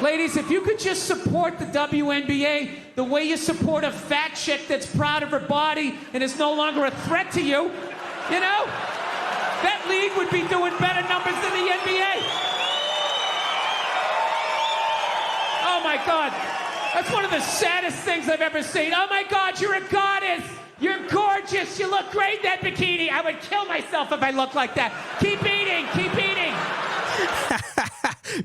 Ladies, if you could just support the WNBA the way you support a fat chick that's proud of her body and is no longer a threat to you, you know, that league would be doing better numbers than the NBA. Oh my God, that's one of the saddest things I've ever seen. Oh my God, you're a goddess. You're gorgeous. You look great in that bikini. I would kill myself if I looked like that. Keep eating. Keep eating.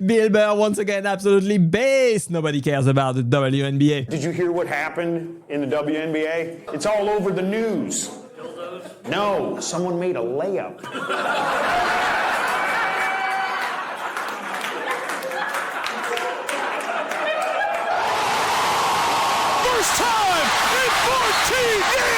Bill Burr, once again, absolutely based. Nobody cares about the WNBA. Did you hear what happened in the WNBA? It's all over the news. Dildos? No, someone made a layup. First time in 14 years!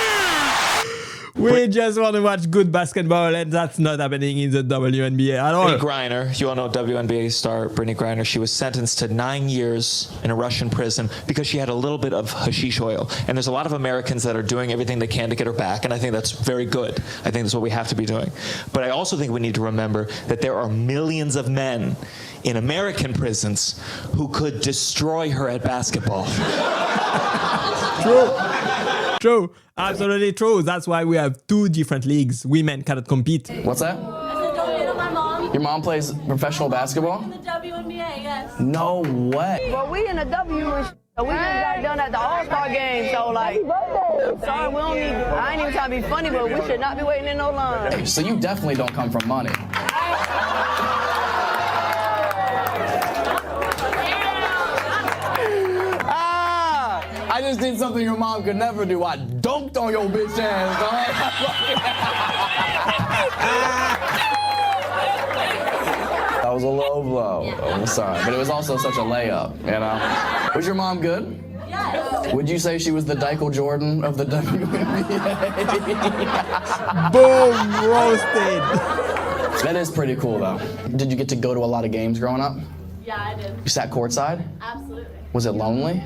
We just want to watch good basketball, and that's not happening in the WNBA at all. Brittney Griner, you all know WNBA star Brittney Griner, she was sentenced to 9 years in a Russian prison because she had a little bit of hashish oil. And there's a lot of Americans that are doing everything they can to get her back, and I think that's very good. I think that's what we have to be doing. But I also think we need to remember that there are millions of men in American prisons who could destroy her at basketball. True, absolutely true. That's why we have two different leagues. Women cannot compete. What's that? I said, don't hit on my mom. Your mom plays professional basketball? In the WNBA, yes. No way. Well, we in the W and so we just got done at the All-Star game, so like, sorry, we don't need, I ain't even trying to be funny, but we should not be waiting in no line. Hey, so you definitely don't come from money. I just did something your mom could never do. I dunked on your bitch ass, dog. That was a low blow. I'm sorry. But it was also such a layup, you know? Was your mom good? Yes. Would you say she was the Michael Jordan of the WNBA? Boom, roasted. That is pretty cool, though. Did you get to go to a lot of games growing up? Yeah, I did. You sat courtside? Absolutely. Was it lonely?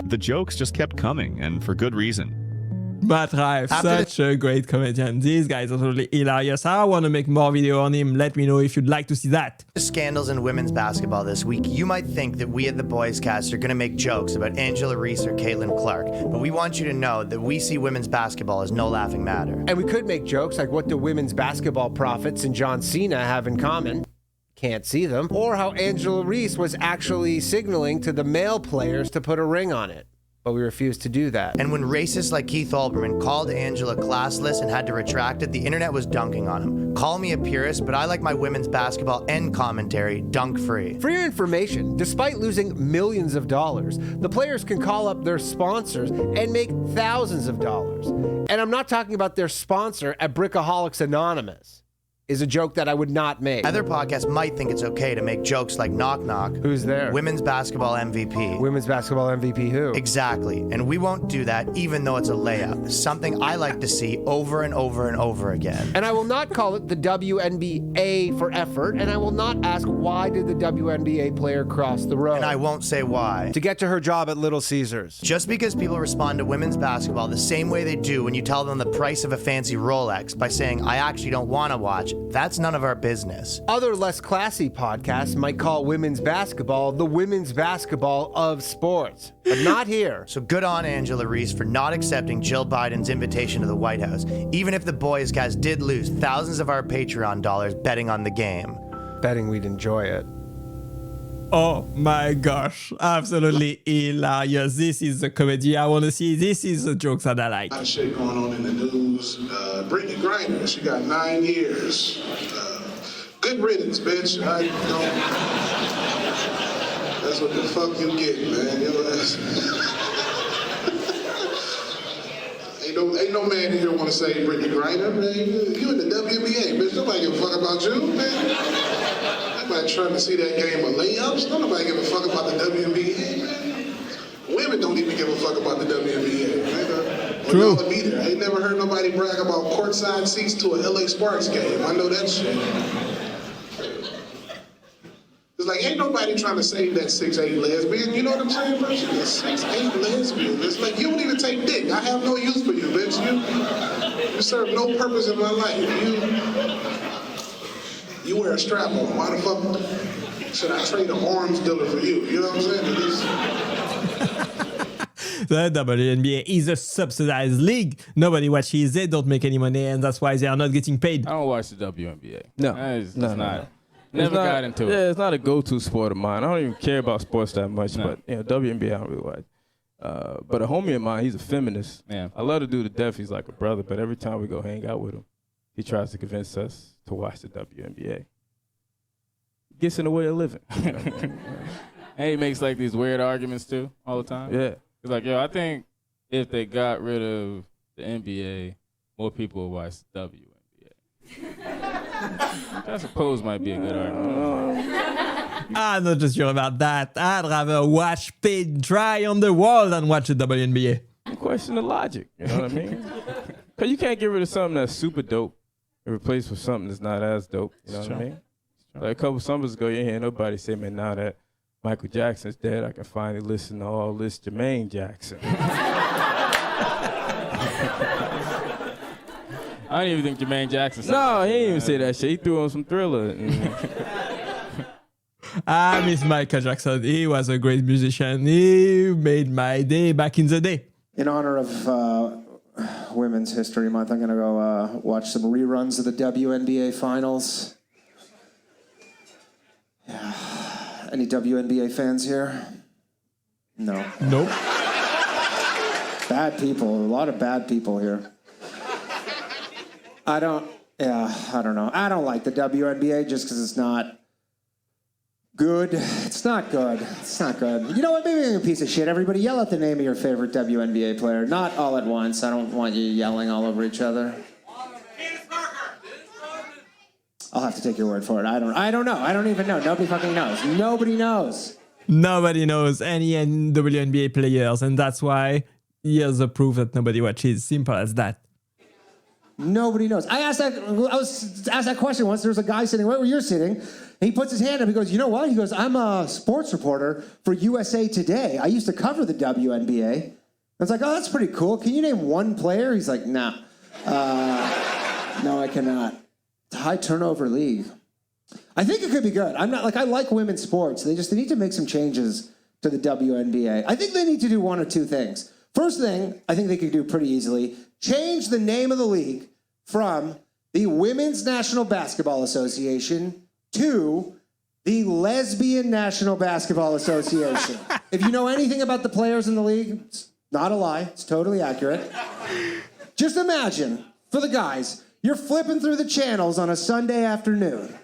The jokes just kept coming, and for good reason. Matt Rife, such a great comedian. This guy is totally hilarious. I want to make more video on him. Let me know if you'd like to see that. Scandals in women's basketball this week. You might think that we at the Boys Cast are going to make jokes about Angela Reese or Caitlin Clark, but we want you to know that we see women's basketball as no laughing matter. And we could make jokes like what do women's basketball prophets and John Cena have in common? Can't see them. Or how Angela Reese was actually signaling to the male players to put a ring on it. But we refused to do that. And when racists like Keith Olbermann called Angela classless and had to retract it, the internet was dunking on him. Call me a purist, but I like my women's basketball and commentary dunk-free. For your information, despite losing millions of dollars, the players can call up their sponsors and make thousands of dollars. And I'm not talking about their sponsor at Brickaholics Anonymous. Is a joke that I would not make. Other podcasts might think it's okay to make jokes like Knock Knock. Who's there? Women's basketball MVP. Women's basketball MVP who? Exactly. And we won't do that even though it's a layup. Something I like to see over and over and over again. And I will not call it the WNBA for effort, and I will not ask why did the WNBA player cross the road. And I won't say why. To get to her job at Little Caesars. Just because people respond to women's basketball the same way they do when you tell them the price of a fancy Rolex by saying, I actually don't want to watch, that's none of our business. Other less classy podcasts might call women's basketball the women's basketball of sports, but not here. So good on Angela Reese for not accepting Jill Biden's invitation to the White House, even if the Boys Cast did lose thousands of our Patreon dollars betting on the game. Betting we'd enjoy it. Oh my gosh, absolutely hilarious. This is the comedy I want to see. This is the jokes that I like. A lot of shit going on in the news. Brittney Griner, she got 9 years. Good riddance, bitch. That's what the fuck you get, man. You know, ain't no man in here want to say Brittney Griner, man. You in the WNBA, bitch. Nobody give a fuck about you, man. Nobody trying to see that game of layups. Nobody give a fuck about the WNBA, man. Women don't even give a fuck about the WNBA, man. True. I ain't never heard nobody brag about courtside seats to a LA Sparks game. I know that shit. It's like, ain't nobody trying to save that 6'8" lesbian. You know what I'm saying, bro? She's a 6'8" lesbian. It's like, you don't even take dick. I have no use for you, bitch. You serve no purpose in my life. You wear a strap on. Why the fuck should I trade an arms dealer for you? You know what I'm saying? The WNBA is a subsidized league. Nobody watches it, don't make any money, and that's why they are not getting paid. I don't watch the WNBA. No. It's No. Never got into it. Yeah, it's not a go-to sport of mine. I don't even care about sports that much, but WNBA I don't really watch. But a homie of mine, he's a feminist. Yeah. I love to do to death. He's like a brother, but every time we go hang out with him, he tries to convince us to watch the WNBA. Gets in the way of living. And he makes like these weird arguments too all the time. Yeah. He's like, yo, I think if they got rid of the NBA, more people would watch the WNBA. Which I suppose might be a good argument. I'm not just sure about that. I'd rather watch paint dry on the wall than watch the WNBA. Question the logic, you know what I mean? Because you can't get rid of something that's super dope and replace with something that's not as dope, you know what I mean? Like a couple summers ago, you hear nobody say, man, now that Michael Jackson's dead, I can finally listen to all this Jermaine Jackson. I don't even think Jermaine Jackson said No, he didn't even say that shit. He threw on some Thriller. I miss Michael Jackson. He was a great musician. He made my day back in the day. In honor of Women's History Month, I'm going to go watch some reruns of the WNBA Finals. Yeah. Any WNBA fans here? No. Nope. Bad people. A lot of bad people here. I don't know. I don't like the WNBA just because it's not good. It's not good. It's not good. You know what? Maybe I'm a piece of shit. Everybody yell out the name of your favorite WNBA player. Not all at once. I don't want you yelling all over each other. I'll have to take your word for it. I don't know. I don't even know. Nobody fucking knows. Nobody knows. Nobody knows any WNBA players, and that's why here's the proof that nobody watches. Simple as that. Nobody knows. I was asked that question once. There was a guy sitting right where you're sitting. He puts his hand up. He goes, you know what? He goes, I'm a sports reporter for USA Today. I used to cover the WNBA. I was like, oh, that's pretty cool. Can you name one player? He's like, nah. No, I cannot. It's a high turnover league. I think it could be good. I like women's sports. They need to make some changes to the WNBA. I think they need to do one or two things. First thing, I think they could do pretty easily, change the name of the league from the Women's National Basketball Association to the Lesbian National Basketball Association. If you know anything about the players in the league, it's not a lie. It's totally accurate. Just imagine, for the guys, you're flipping through the channels on a Sunday afternoon.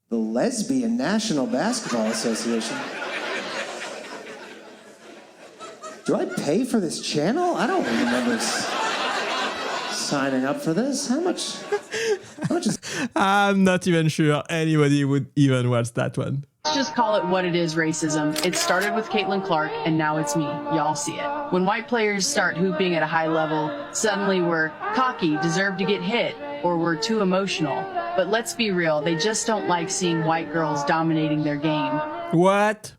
The Lesbian National Basketball Association. Do I pay for this channel? I don't remember signing up for this. How much is... I'm not even sure anybody would even watch that one. Let's just call it what it is, racism. It started with Caitlin Clark, and now it's me. Y'all see it. When white players start hooping at a high level, suddenly we're cocky, deserve to get hit, or we're too emotional. But let's be real, they just don't like seeing white girls dominating their game. What?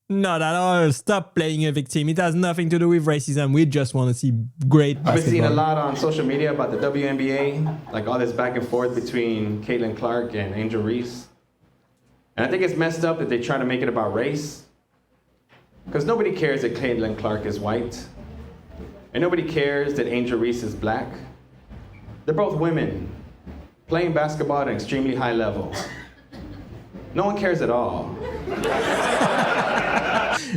Not at all. Stop playing a victim. It has nothing to do with racism. We just want to see great basketball. I've been seeing a lot on social media about the WNBA, like all this back and forth between Caitlin Clark and Angel Reese. And I think it's messed up that they try to make it about race. Because nobody cares that Caitlin Clark is white. And nobody cares that Angel Reese is black. They're both women, playing basketball at an extremely high level. No one cares at all.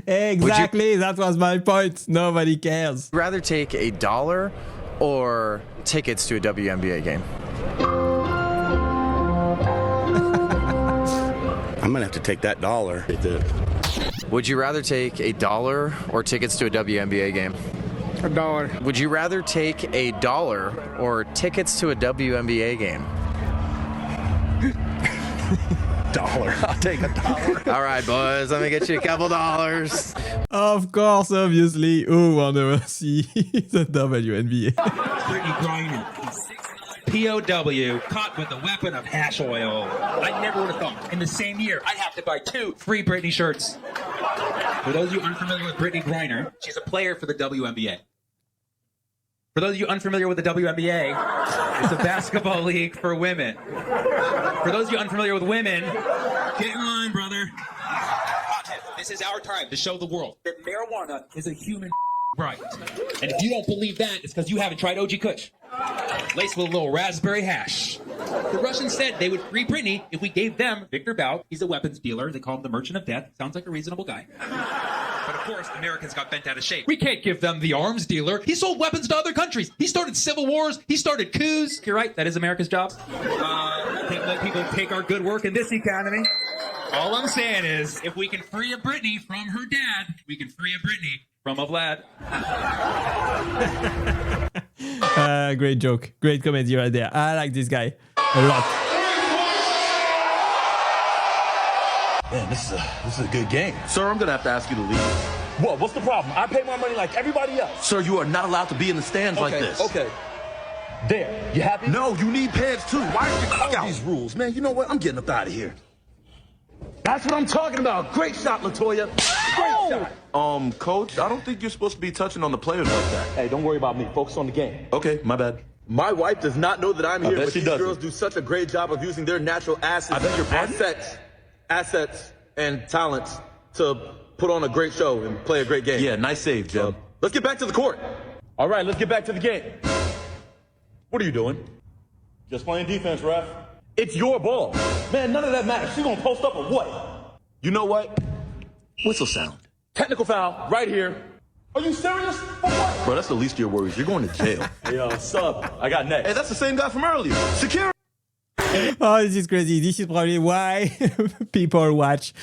Exactly, that was my point. Nobody cares. Rather take $1 or tickets to a WNBA game? I'm gonna have to take that $1. Would you rather take $1 or tickets to a WNBA game? $1. Would you rather take $1 or tickets to a WNBA game? $1. I'll take $1. All right, boys, let me get you a couple dollars. Of course, obviously, who wanna see the WNBA? Brittney Griner, POW, caught with a weapon of hash oil. I never would have thought in the same year I'd have to buy 2 free Brittney shirts. For those of you unfamiliar with Brittney Griner, she's a player for the WNBA. For those of you unfamiliar with the WNBA, it's a basketball league for women. For those of you unfamiliar with women, get in line, brother. This is our time to show the world that marijuana is a human right. And if you don't believe that, it's because you haven't tried OG Kush. Laced with a little raspberry hash. The Russians said they would free Brittney if we gave them Victor Bout. He's a weapons dealer. They call him the Merchant of Death. Sounds like a reasonable guy. But of course, Americans got bent out of shape. We can't give them the arms dealer. He sold weapons to other countries. He started civil wars. He started coups. You're right. That is America's job. Can't let people take our good work in this economy. All I'm saying is, if we can free a Brittney from her dad, we can free a Brittney from a Vlad. Great joke. Great comedy right there. I like this guy a lot. Man, this is a good game. Sir, I'm gonna have to ask you to leave. What? What's the problem? I pay my money like everybody else. Sir, you are not allowed to be in the stands like this. Okay. There. You happy? No, you need pants too. Why did you call out these rules, man? You know what? I'm getting up out of here. That's what I'm talking about. Great shot, Latoya. Great shot. Coach, I don't think you're supposed to be touching on the players like that. Hey, don't worry about me. Focus on the game. Okay, my bad. My wife does not know that I'm here, but these doesn't. girls do such a great job of using their natural assets, assets and talents to put on a great show and play a great game. Yeah, nice save, Jim. Let's get back to the court. All right, let's get back to the game. What are you doing? Just playing defense, ref. It's your ball. Man, none of that matters. She gonna post up or what? You know what? Whistle sound. Technical foul, right here. Are you serious? For what? Bro, that's the least of your worries. You're going to jail. Yo, sub, I got next. Hey, that's the same guy from earlier. Security. Oh, this is crazy. This is probably why people watch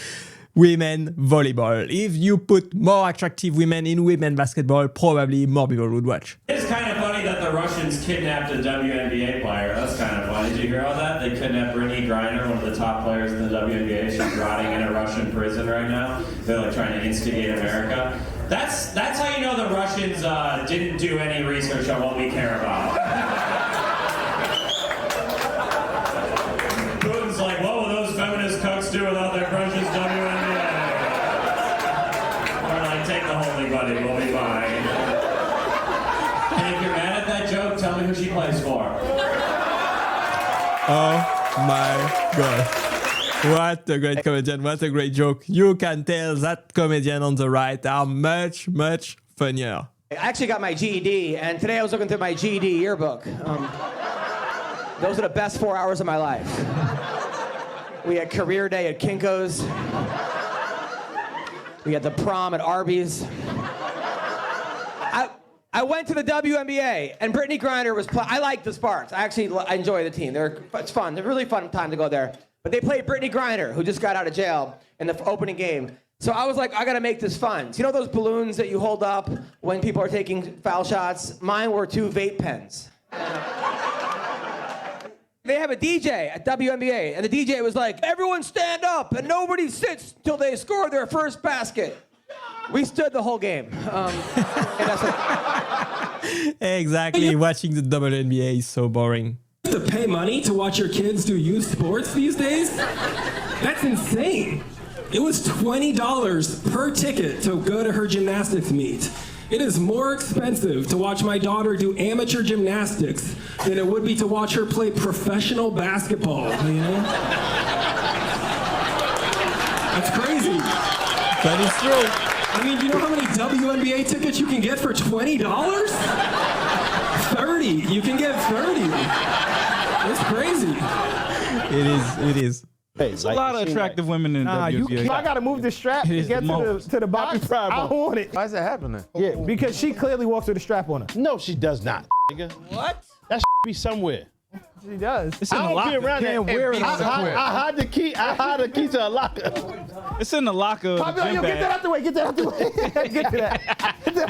women volleyball. If you put more attractive women in women basketball, probably more people would watch. It's kind of funny that the Russians kidnapped a WNBA player. That's kind of funny. Did you hear all that? They kidnapped Brittney Griner, one of the top players in the WNBA. She's rotting in a Russian prison right now. They're like trying to instigate America. That's how you know the Russians didn't do any research on what we care about. Putin's like, what will those feminist cooks do without their precious WNBA? Or like, take the holy buddy, we'll be fine. And if you're mad at that joke, tell me who she plays for. Oh my god. What a great comedian, what a great joke. You can tell that comedian on the right are much, much funnier. I actually got my GED, and today I was looking through my GED yearbook. Those are the best 4 hours of my life. We had career day at Kinko's. We had the prom at Arby's. I went to the WNBA, and Brittney Griner was playing. I like the Sparks. I enjoy the team. It's fun. It's a really fun time to go there. But they played Brittney Griner, who just got out of jail in the opening game. So I was like, I gotta make this fun. So you know those balloons that you hold up when people are taking foul shots? Mine were 2 vape pens. They have a DJ at WNBA, and the DJ was like, everyone stand up, and nobody sits till they score their first basket. We stood the whole game. And that's Exactly, watching the WNBA is so boring. To pay money to watch your kids do youth sports these days? That's insane. It was $20 per ticket to go to her gymnastics meet. It is more expensive to watch my daughter do amateur gymnastics than it would be to watch her play professional basketball, you know? That's crazy. That is true. I mean, you know how many WNBA tickets you can get for $20? 30. You can get 30. It's crazy. It is. Hey, there's a lot of attractive women in WNBA. I gotta move the strap to get to the Bobby Pride. I want it. Why is that happening? Yeah, because she clearly walks with a strap on her. No, she does not. Nigga. What? That be somewhere. She does. It's in the locker. I can't wear it on the court. I hide the key. I hide the key to a locker. It's in the locker. Yo, get that out the way. Get that out the way. Get to that.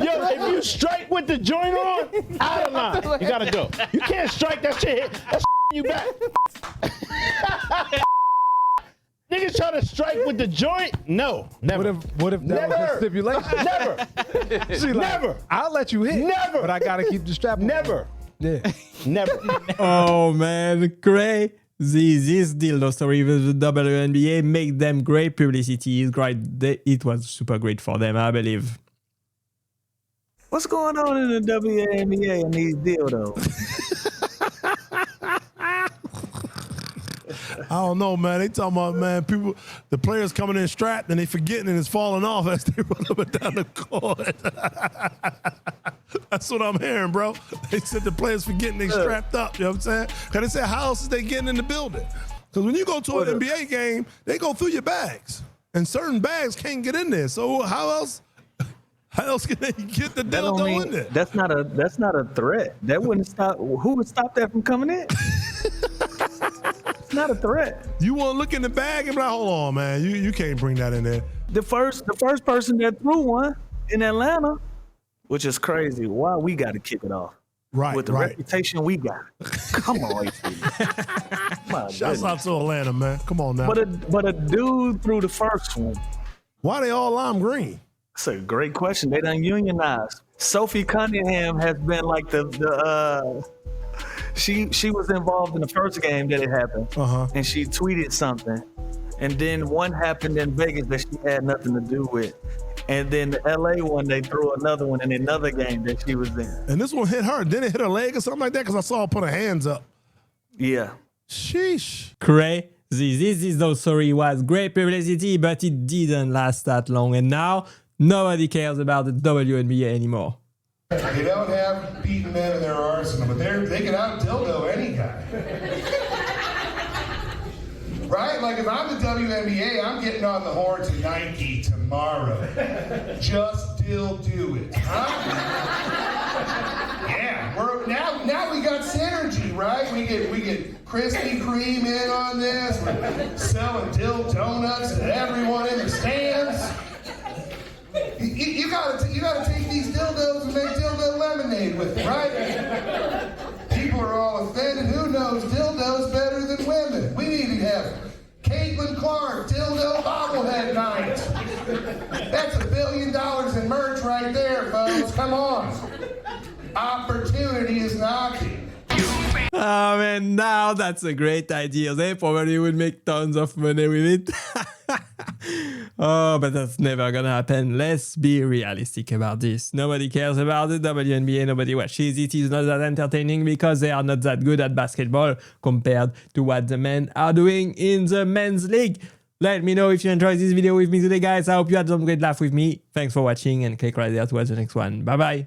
Yo, if you strike with the joint on, out of line. You gotta go. You can't strike that shit. That's you back. Niggas try to strike with the joint? No, never. What if that was the stipulation? Never. Never. I'll let you hit. Never. But I gotta keep the strap on. Never. Yeah. Never. Oh man, crazy. This Dildo story with the WNBA make them great publicity. It's great. It was super great for them, I believe. What's going on in the WNBA and these dildos? I don't know, man. They talking about, man, the players coming in strapped and they forgetting and it's falling off as they run up and down the court. That's what I'm hearing, bro. They said the players forgetting they strapped up. You know what I'm saying? Because they said, how else is they getting in the building? Because when you go to an NBA game, they go through your bags. And certain bags can't get in there. So how else can they get the dildo in there? That's not a threat. That wouldn't stop. Who would stop that from coming in? It's not a threat. You want to look in the bag and be like, hold on, man. You can't bring that in there. The first person that threw one in Atlanta, which is crazy. Why we got to kick it off? Right, with the reputation we got. Come on, Shouts out to Atlanta, man. Come on now. But a dude threw the first one. Why they all lime green? That's a great question. They done unionized. Sophie Cunningham has been like she was involved in the first game that it happened, and she tweeted something, and then one happened in Vegas that she had nothing to do with. And then the LA one, they threw another one in another game that she was in. And this one hit her. Didn't it hit her leg or something like that? Because I saw her put her hands up. Yeah. Sheesh. Crazy. This though story was great publicity, but it didn't last that long. And now nobody cares about the WNBA anymore. They don't have beaten men in their arsenal, but they can out-dildo any guy. Right? Like if I'm the WNBA, I'm getting on the horn to Nike tomorrow. Just do it, huh? Yeah, now we got synergy, right? We get Krispy Kreme in on this. We're selling donuts to everyone in the stands. You gotta take these dildos and make dildo lemonade with them, right? People are all offended. Who knows dildos better than women? We need to have Caitlin Clark dildo bobblehead night. That's $1 billion in merch right there, folks. Come on. Opportunity is knocking. Oh man, now that's a great idea. They probably would make tons of money with it. Oh, but that's never gonna happen. Let's be realistic about this. Nobody cares about the WNBA, nobody watches it. It's not that entertaining because they are not that good at basketball compared to what the men are doing in the men's league. Let me know if you enjoyed this video with me today, guys. I hope you had some great laugh with me. Thanks for watching and click right there to watch the next one. Bye bye.